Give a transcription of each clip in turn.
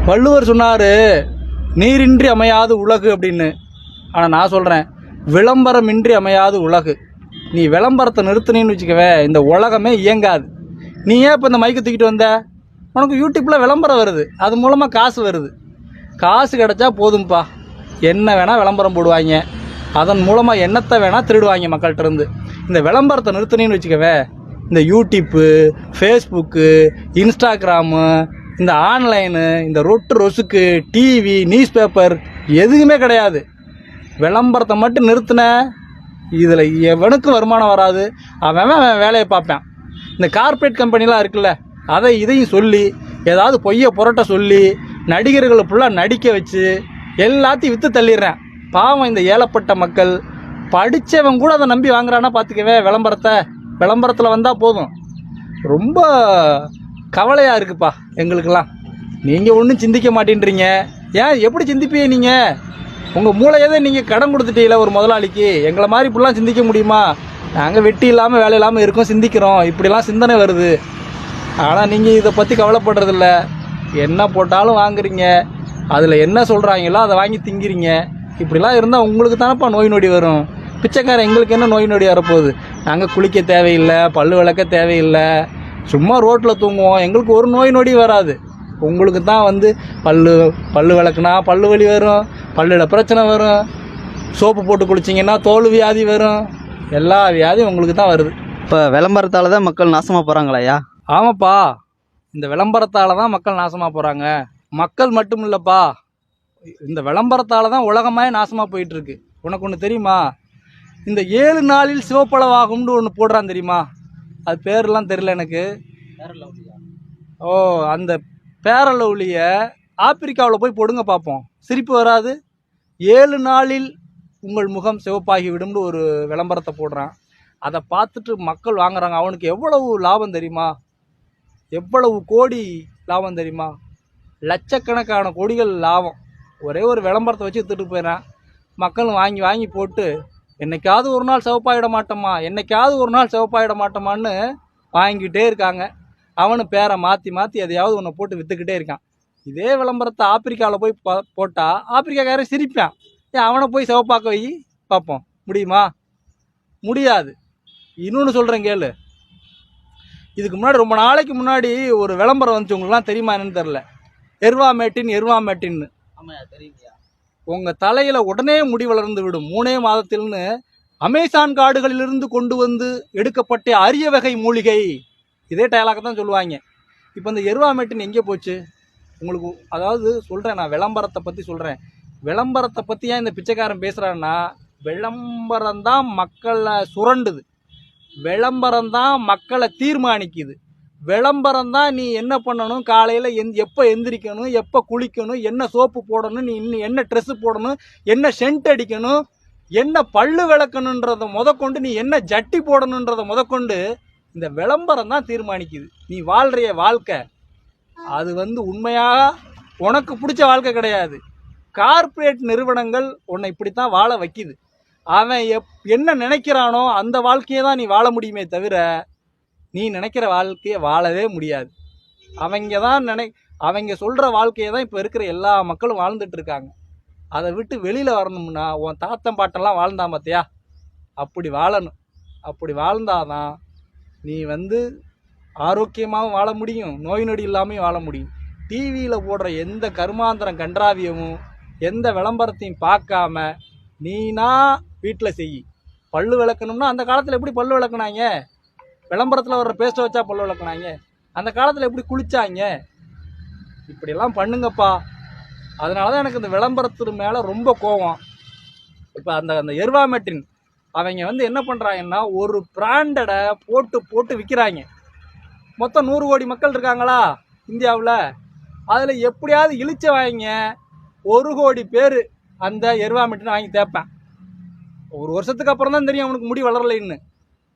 வள்ளுவர் சொன்னார், நீரின்றி அமையாது உலகு அப்படின்னு. ஆனால் நான் சொல்கிறேன், விளம்பரமின்றி அமையாது உலகு. நீ விளம்பரத்தை நிறுத்தினு வச்சுக்கவே, இந்த உலகமே இயங்காது. நீ ஏன் இப்போ இந்த மைக்கு தூக்கிட்டு வந்த? உனக்கு யூடியூப்பில் விளம்பரம் வருது, அது மூலமாக காசு வருது. காசு கிடச்சா போதும்ப்பா, என்ன வேணால் விளம்பரம் போடுவாங்க, அதன் மூலமாக என்னத்தை வேணால் திருடுவாங்க மக்கள்கிட்ட இருந்து. இந்த விளம்பரத்தை நிறுத்தினு வச்சுக்கவே, இந்த யூடியூப்பு, ஃபேஸ்புக்கு, இன்ஸ்டாகிராமு, இந்த ஆன்லைனு, இந்த ரொசுக்கு, டிவி, நியூஸ் பேப்பர் எதுவுமே கிடையாது. விளம்பரத்தை மட்டும் நிறுத்தின, இதில் எவனுக்கும் வருமானம் வராது. அவன் வேலையை பார்ப்பேன். இந்த கார்ப்பரேட் கம்பெனிலாம் இருக்குல்ல, அதை இதையும் சொல்லி ஏதாவது பொய்யை புரட்ட சொல்லி நடிகர்களை ஃபுல்லாக நடிக்க வச்சு எல்லாத்தையும் விற்று தள்ளிடுறேன். பாவம் இந்த ஏழப்பட்ட மக்கள். படித்தவன் கூட அதை நம்பி வாங்குறான்னா பார்த்துக்கவே விளம்பரத்தில் வந்தால் போதும். ரொம்ப கவலையாக இருக்குப்பா எங்களுக்கெல்லாம். நீங்கள் ஒன்றும் சிந்திக்க மாட்டேன்றீங்க. ஏன், எப்படி சிந்திப்பீங்க நீங்கள்? உங்கள் மூளையை தான் நீங்கள் கடன் கொடுத்துட்டீங்களா ஒரு முதலாளிக்கு? எங்களை மாதிரி இப்படிலாம் சிந்திக்க முடியுமா? நாங்கள் வெட்டி இல்லாமல் வேலை இல்லாமல் இருக்கோம், சிந்திக்கிறோம், இப்படிலாம் சிந்தனை வருது. ஆனால் நீங்கள் இதை பற்றி கவலைப்படுறதில்ல. என்ன போட்டாலும் வாங்குறீங்க, அதில் என்ன சொல்கிறாங்களோ அதை வாங்கி திங்கிறீங்க. இப்படிலாம் இருந்தால் உங்களுக்கு தானப்பா நோய் நொடி வரும். பிச்சைக்காரன் எங்களுக்கு என்ன நோய் நொடி வரப்போகுது? நாங்கள் குளிக்க தேவையில்லை, பல்லு விளக்க தேவையில்லை, சும்மா ரோட்டில் தூங்குவோம், எங்களுக்கு ஒரு நோய் நொடி வராது. உங்களுக்கு தான் வந்து பல்லு விளக்குனா பல்லு வலி வரும், பல்லில் பிரச்சனை வரும், சோப்பு போட்டு குளிச்சிங்கன்னா தோல் வியாதி வரும், எல்லா வியாதியும் உங்களுக்கு தான் வருது. இப்போ விளம்பரத்தால் தான் மக்கள் நாசமாக போகிறாங்களாயா? ஆமாப்பா, இந்த விளம்பரத்தால் தான் மக்கள் நாசமாக போகிறாங்க. மக்கள் மட்டும் இல்லைப்பா, இந்த விளம்பரத்தால் தான் உலகமே நாசமாக போயிட்டுருக்கு. உனக்கு ஒன்று தெரியுமா? இந்த 7 நாளில் சிவப்பளவாகும்னு ஒன்று போடுறான் தெரியுமா? அது பேரெல்லாம் தெரியல எனக்கு. ஓ, அந்த பேரளவுலிய ஆப்பிரிக்காவில் போய் போடுங்க பார்ப்போம், சிரிப்பு வராது. 7 நாளில் உங்கள் முகம் சிவப்பாகி விடும்னு ஒரு விளம்பரத்தை போடுறான். அதை பார்த்துட்டு மக்கள் வாங்குறாங்க. அவனுக்கு எவ்வளவு லாபம் தெரியுமா? எவ்வளவு கோடி லாபம் தெரியுமா? லட்சக்கணக்கான கோடிகள் லாபம். ஒரே ஒரு விளம்பரத்தை வச்சு எடுத்துகிட்டு போயிடறான். மக்கள் வாங்கி வாங்கி போட்டு என்னைக்காவது ஒரு நாள் சிவப்பாயிட மாட்டோமா, என்னைக்காவது ஒரு நாள் சிவப்பாயிட மாட்டோமான்னு வாங்கிக்கிட்டே இருக்காங்க. அவனு பேரை மாற்றி மாற்றி எதையாவது ஒன்று போட்டு விற்றுக்கிட்டே இருக்கான். இதே விளம்பரத்தை ஆப்பிரிக்காவில் போய் போட்டால் ஆப்பிரிக்காக்காரன் சிரிப்பான். ஏன் அவனை போய் சிவப்பாக்க வை பார்ப்போம், முடியுமா? முடியாது. இன்னொன்று சொல்கிறேன் கேளு. இதுக்கு முன்னாடி ரொம்ப நாளைக்கு முன்னாடி ஒரு விளம்பரம் வந்துச்சு, உங்களுக்குலாம் தெரியுமா என்னன்னு தெரில. எருவாமேட்டின்னு. ஆமாம், தெரியுங்கய்யா. உங்கள் தலையில் உடனே முடி வளர்ந்து விடும் 3 மாதத்தில்னு அமேசான் காடுகளிலிருந்து கொண்டு வந்து எடுக்கப்பட்ட அரிய வகை மூலிகை. இதே டயலாக தான் சொல்லுவாங்க. இப்போ இந்த எருவாமேட்டின் எங்கே போச்சு உங்களுக்கு? அதாவது சொல்கிறேன், நான் விளம்பரத்தை பற்றி சொல்கிறேன். விளம்பரத்தை பற்றி ஏன் இந்த பிச்சைக்காரன் பேசுகிறான்னா, விளம்பரம் தான் மக்களை சுரண்டுது, விளம்பரம் தான் மக்களை தீர்மானிக்குது, விளம்பரம் தான் நீ என்ன பண்ணணும், காலையில் எப்போ எந்திரிக்கணும், எப்போ குளிக்கணும், என்ன சோப்பு போடணும், நீ இன்னும் என்ன ட்ரெஸ்ஸு போடணும், என்ன சென்ட் அடிக்கணும், என்ன பல்லு விளக்கணுன்றதை முதற்கொண்டு, நீ என்ன ஜட்டி போடணுன்றதை முதற்கொண்டு இந்த விளம்பரம் தான் தீர்மானிக்குது. நீ வாழ்கிற வாழ்க்கை அது வந்து உண்மையாக உனக்கு பிடிச்ச வாழ்க்கை கிடையாது. கார்ப்பரேட் நிறுவனங்கள் உன்னை இப்படித்தான் வாழ வைக்குது. அவன் என்ன நினைக்கிறானோ அந்த வாழ்க்கையை தான் நீ வாழ முடியுமே தவிர நீ நினைக்கிற வாழ்க்கையை வாழவே முடியாது. அவங்க சொல்கிற வாழ்க்கையை தான் இப்போ இருக்கிற எல்லா மக்களும் வாழ்ந்துட்டு இருக்காங்க. அதை விட்டு வெளியில் வரணும்னா உன் தாத்தன் பாட்டெல்லாம் வாழ்ந்தான் பார்த்தியா, அப்படி வாழணும். அப்படி வாழ்ந்தாதான் நீ வந்து ஆரோக்கியமாகவும் வாழ முடியும், நோய் நொடி இல்லாமையும் வாழ முடியும். டிவியில் போடுற எந்த கருமாந்திரம் கன்றாவியமும் எந்த விளம்பரத்தையும் பார்க்காம நீனா வீட்டில் செய். பல்லு விளக்கணும்னா அந்த காலத்தில் எப்படி பல்லு விளக்குனாங்க? விளம்பரத்தில் வர்ற பேஸ்ட்டை வச்சா பல்லு விளக்குனாங்க? அந்த காலத்தில் எப்படி குளிச்சாங்க? இப்படியெல்லாம் பண்ணுங்கப்பா. அதனால தான் எனக்கு இந்த விளம்பரத்து மேலே ரொம்ப கோவம். இப்போ அந்த எருவாமேட்டின் அவங்க வந்து என்ன பண்ணுறாங்கன்னா, ஒரு பிராண்டடை போட்டு விற்கிறாங்க. மொத்தம் 100 கோடி மக்கள் இருக்காங்களா இந்தியாவில்? அதில் எப்படியாவது இழிச்ச வாங்க 1 கோடி பேர் அந்த எருவாமேட்டினை வாங்கி தேய்ப்பேன். ஒரு வருஷத்துக்கு அப்புறம் தான் தெரியும் அவனுக்கு முடி வளரலைன்னு.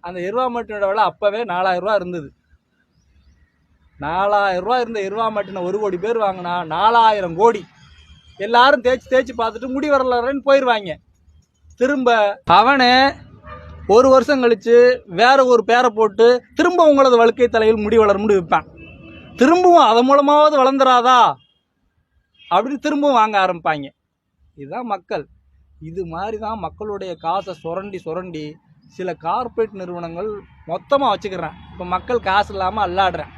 அந்த எருவாமேட்டினோட விலை அப்போவே 4000 ரூபா இருந்தது. 4000 ரூபா இருந்த எருவாமேட்டினை 1 கோடி பேர் வாங்கினா 4000 கோடி. எல்லாரும் தேய்ச்சி பார்த்துட்டு முடி வரலன்னு போயிடுவாங்க. திரும்ப அவனே 1 வருஷம் கழித்து வேற ஒரு பேரை போட்டு திரும்ப உங்களது வழுக்கை தலையில் முடி வளரும்னு விற்பான். திரும்பவும் அதன் மூலமாவது வளர்ந்துராதா? அப்படின்னு திரும்பவும் வாங்க ஆரம்பிப்பாங்க. இதுதான் மக்கள். இது மாதிரி தான் மக்களுடைய காசை சுரண்டி சில கார்ப்பரேட் நிறுவனங்கள் மொத்தமாக வச்சுக்கிறேன். இப்போ மக்கள் காசு இல்லாமல் அல்லாடுறேன்.